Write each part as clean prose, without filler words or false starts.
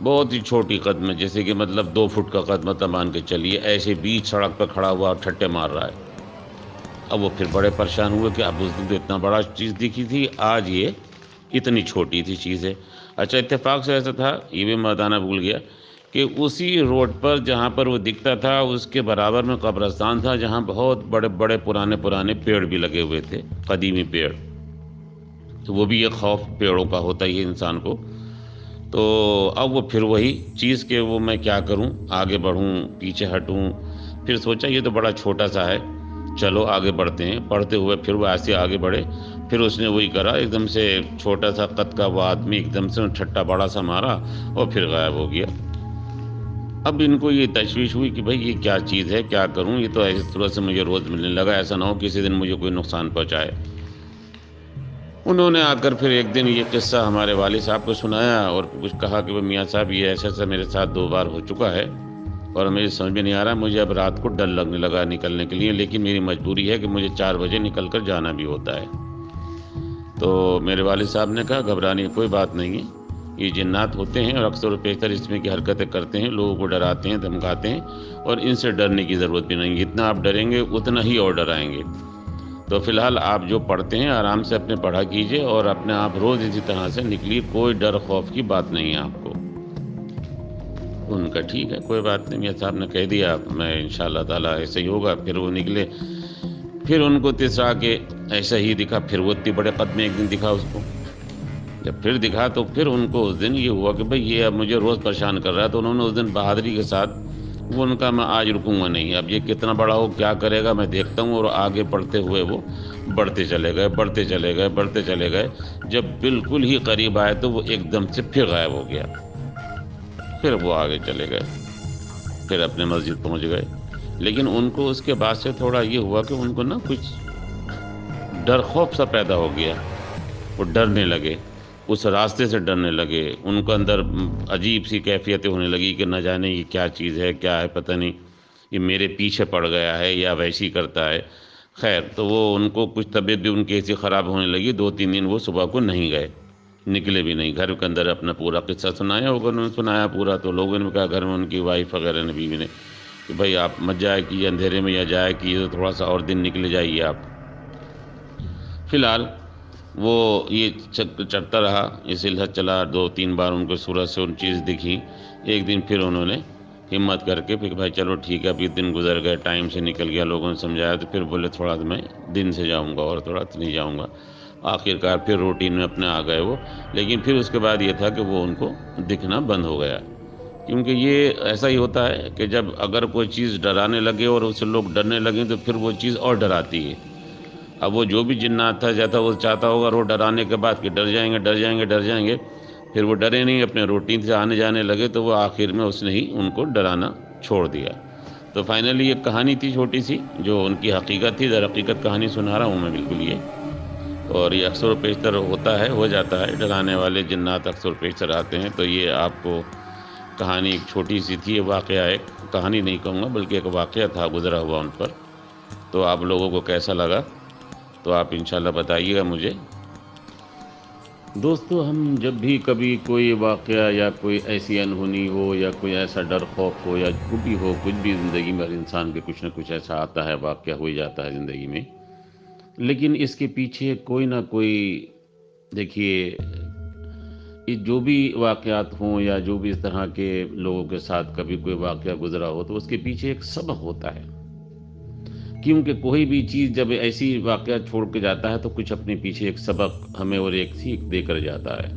بہت ہی چھوٹی قدم، جیسے کہ مطلب 2 فٹ کا قدم مطلب مان کے چلیے، ایسے بیچ سڑک پہ کھڑا ہوا اور ٹھٹے مار رہا ہے۔ اب وہ پھر بڑے پریشان ہوئے کہ اب اس دن تو اتنا بڑا چیز دکھی تھی، آج یہ اتنی چھوٹی تھی چیزیں۔ اچھا اتفاق سے ایسا تھا، یہ بھی میں بتانا بھول گیا، کہ اسی روڈ پر جہاں پر وہ دکھتا تھا اس کے برابر میں قبرستان تھا، جہاں بہت بڑے بڑے پرانے پیڑ بھی لگے ہوئے تھے، قدیمی پیڑ۔ تو وہ بھی ایک خوف پیڑوں کا ہوتا ہی ہے انسان کو۔ تو اب وہ پھر وہی چیز کہ وہ میں کیا کروں، آگے بڑھوں پیچھے ہٹوں، پھر سوچا یہ تو بڑا چھوٹا سا ہے، چلو آگے بڑھتے ہیں۔ بڑھتے ہوئے پھر وہ ایسے آگے بڑھے، پھر اس نے وہی کرا، ایک دم سے چھوٹا سا قد کا وہ آدمی ایک دم سے ٹھٹا بڑا سا مارا اور پھر غائب ہو گیا۔ اب ان کو یہ تشویش ہوئی کہ بھائی یہ کیا چیز ہے، کیا کروں، یہ تو اس طرح سے مجھے روز ملنے لگا، ایسا نہ ہو کسی دن مجھے کوئی نقصان پہنچائے۔ انہوں نے آ کر پھر ایک دن یہ قصہ ہمارے والد صاحب کو سنایا اور کچھ کہا کہ میاں صاحب یہ ایسا میرے ساتھ 2 بار ہو چکا ہے اور میری سمجھ میں نہیں آ رہا، مجھے اب رات کو ڈر لگنے لگا نکلنے کے لیے، لیکن میری مجبوری ہے کہ مجھے 4 بجے نکل کر جانا بھی ہوتا ہے۔ تو میرے والد صاحب نے کہا گھبرانے کی کوئی بات نہیں ہے، یہ جنات ہوتے ہیں اور اکثر و بیشتر اس میں کی حرکتیں کرتے ہیں، لوگوں کو ڈراتے ہیں، دھمکاتے ہیں، اور ان سے ڈرنے کی ضرورت بھی نہیں، جتنا آپ ڈریں گے اتنا ہی اور ڈرائیں گے۔ تو فی الحال آپ جو پڑھتے ہیں آرام سے اپنے پڑھا کیجئے اور اپنے آپ روز اسی طرح سے نکلیے، کوئی ڈر خوف کی بات نہیں ہے آپ کو۔ ان کا ٹھیک ہے کوئی بات نہیں، میاں صاحب نے کہہ دیا، میں انشاءاللہ تعالیٰ ایسے ہی ہوگا۔ پھر وہ نکلے، پھر ان کو تیسرا کہ ایسا ہی دکھا، پھر وہ اتنی بڑے قد میں ایک دن دکھا اس کو۔ جب پھر دکھا تو پھر ان کو اس دن یہ ہوا کہ بھئی یہ اب مجھے روز پریشان کر رہا ہے، تو انہوں نے اس دن بہادری کے ساتھ وہ ان کا میں آج رکوں گا نہیں، اب یہ کتنا بڑا ہو کیا کرے گا میں دیکھتا ہوں، اور آگے بڑھتے ہوئے وہ بڑھتے چلے گئے، بڑھتے چلے گئے، بڑھتے چلے گئے۔ جب بالکل ہی قریب آئے تو وہ ایک دم سے پھر غائب ہو گیا۔ پھر وہ آگے چلے گئے، پھر اپنے مسجد پہنچ گئے۔ لیکن ان کو اس کے بعد سے تھوڑا یہ ہوا کہ ان کو نا کچھ ڈر خوف سا پیدا ہو گیا، وہ ڈرنے لگے، اس راستے سے ڈرنے لگے، ان کو اندر عجیب سی کیفیتیں ہونے لگی کہ نہ جانے یہ کیا چیز ہے، کیا ہے پتہ نہیں، یہ میرے پیچھے پڑ گیا ہے یا ویسی کرتا ہے۔ خیر تو وہ ان کو کچھ طبیعت بھی ان کی ایسی خراب ہونے لگی، 2-3 دن وہ صبح کو نہیں گئے، نکلے بھی نہیں، گھر کے اندر اپنا پورا قصہ سنایا ہوگا، انہوں نے سنایا پورا، تو لوگوں نے کہا گھر میں ان کی وائف وغیرہ نے، بیوی نے، کہ بھائی آپ مت جائے کہ اندھیرے میں یا جائے کہ تو تھوڑا سا اور دن نکلے جائیے آپ۔ فی الحال وہ یہ چڑھتا رہا، یہ سلسلہ چلا، 2-3 بار ان کو سورج سے ان چیز دکھی۔ ایک دن پھر انہوں نے ہمت کر کے پھر بھائی چلو ٹھیک ہے، اب یہ دن گزر گئے، ٹائم سے نکل گیا، لوگوں نے سمجھایا، تو پھر بولے تھوڑا میں دن سے جاؤں گا اور تھوڑا نہیں جاؤں گا۔ آخر کار پھر روٹین میں اپنے آ گئے وہ، لیکن پھر اس کے بعد یہ تھا کہ وہ ان کو دکھنا بند ہو گیا، کیونکہ یہ ایسا ہی ہوتا ہے کہ جب اگر کوئی چیز ڈرانے لگے اور اس سے لوگ ڈرنے لگیں تو پھر وہ چیز اور ڈراتی ہے۔ اب وہ جو بھی جنات تھا جاتا وہ چاہتا ہوگا وہ ڈرانے کے بعد کہ ڈر جائیں گے ڈر جائیں گے ڈر جائیں گے، پھر وہ ڈرے نہیں، اپنے روٹین سے آنے جانے لگے، تو وہ آخر میں اس نے ہی ان کو ڈرانا چھوڑ دیا۔ تو فائنلی ایک کہانی تھی چھوٹی سی جو ان کی حقیقت تھی، در حقیقت کہانی سنا رہا ہوں میں بالکل یہ، اور یہ اکثر و بیشتر ہوتا ہے، ہو جاتا ہے، ڈرانے والے جنات اکثر و بیشتر آتے ہیں۔ تو یہ آپ کو کہانی ایک چھوٹی سی تھی، یہ واقعہ، ایک کہانی نہیں کہوں گا بلکہ ایک واقعہ تھا گزرا ہوا ان پر۔ تو آپ لوگوں کو کیسا لگا تو آپ انشاءاللہ بتائیے گا مجھے۔ دوستو ہم جب بھی کبھی کوئی واقعہ یا کوئی ایسی انہونی ہو یا کوئی ایسا ڈر خوف ہو یا کچھ بھی زندگی میں ہر انسان کے کچھ نہ کچھ ایسا آتا ہے، واقعہ ہو جاتا ہے زندگی میں، لیکن اس کے پیچھے کوئی نہ کوئی، دیکھیے یہ جو بھی واقعات ہوں یا جو بھی اس طرح کے لوگوں کے ساتھ کبھی کوئی واقعہ گزرا ہو تو اس کے پیچھے ایک سبق ہوتا ہے، کیونکہ کوئی بھی چیز جب ایسی واقعہ چھوڑ کے جاتا ہے تو کچھ اپنے پیچھے ایک سبق ہمیں اور ایک سیکھ دے کر جاتا ہے۔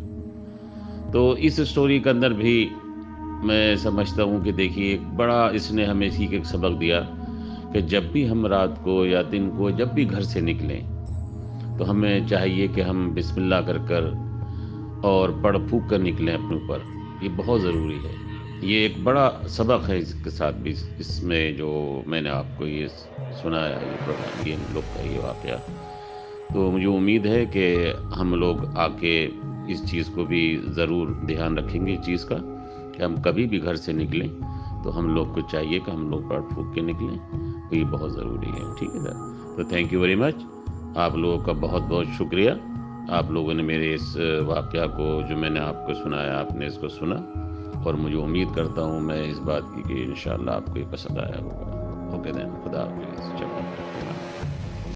تو اس سٹوری کے اندر بھی میں سمجھتا ہوں کہ دیکھیے ایک بڑا اس نے ہمیں سیکھ ایک سبق دیا کہ جب بھی ہم رات کو یا دن کو جب بھی گھر سے نکلیں تو ہمیں چاہیے کہ ہم بسم اللہ کر کر اور پڑھ پھونک کر نکلیں اپنے اوپر، یہ بہت ضروری ہے۔ یہ ایک بڑا سبق ہے اس کے ساتھ بھی، اس میں جو میں نے آپ کو یہ سنایا یہ پروگرام، یہ ہم لوگ کا یہ واقعہ، تو مجھے امید ہے کہ ہم لوگ آ کے اس چیز کو بھی ضرور دھیان رکھیں گے، اس چیز کا کہ ہم کبھی بھی گھر سے نکلیں تو ہم لوگ کو چاہیے کہ ہم لوگ پڑھ پھونک کے نکلیں، تو یہ بہت ضروری ہے، ٹھیک ہے سر۔ تو تھینک یو ویری مچ، آپ لوگوں کا بہت بہت شکریہ، آپ لوگوں نے میرے اس واقعہ کو جو میں نے آپ کو سنایا آپ نے اس کو سنا، اور مجھے امید کرتا ہوں میں اس بات کی کہ انشاءاللہ آپ کو یہ پسند آیا ہوگا۔ اوکے دین، خدا حافظ، چلو۔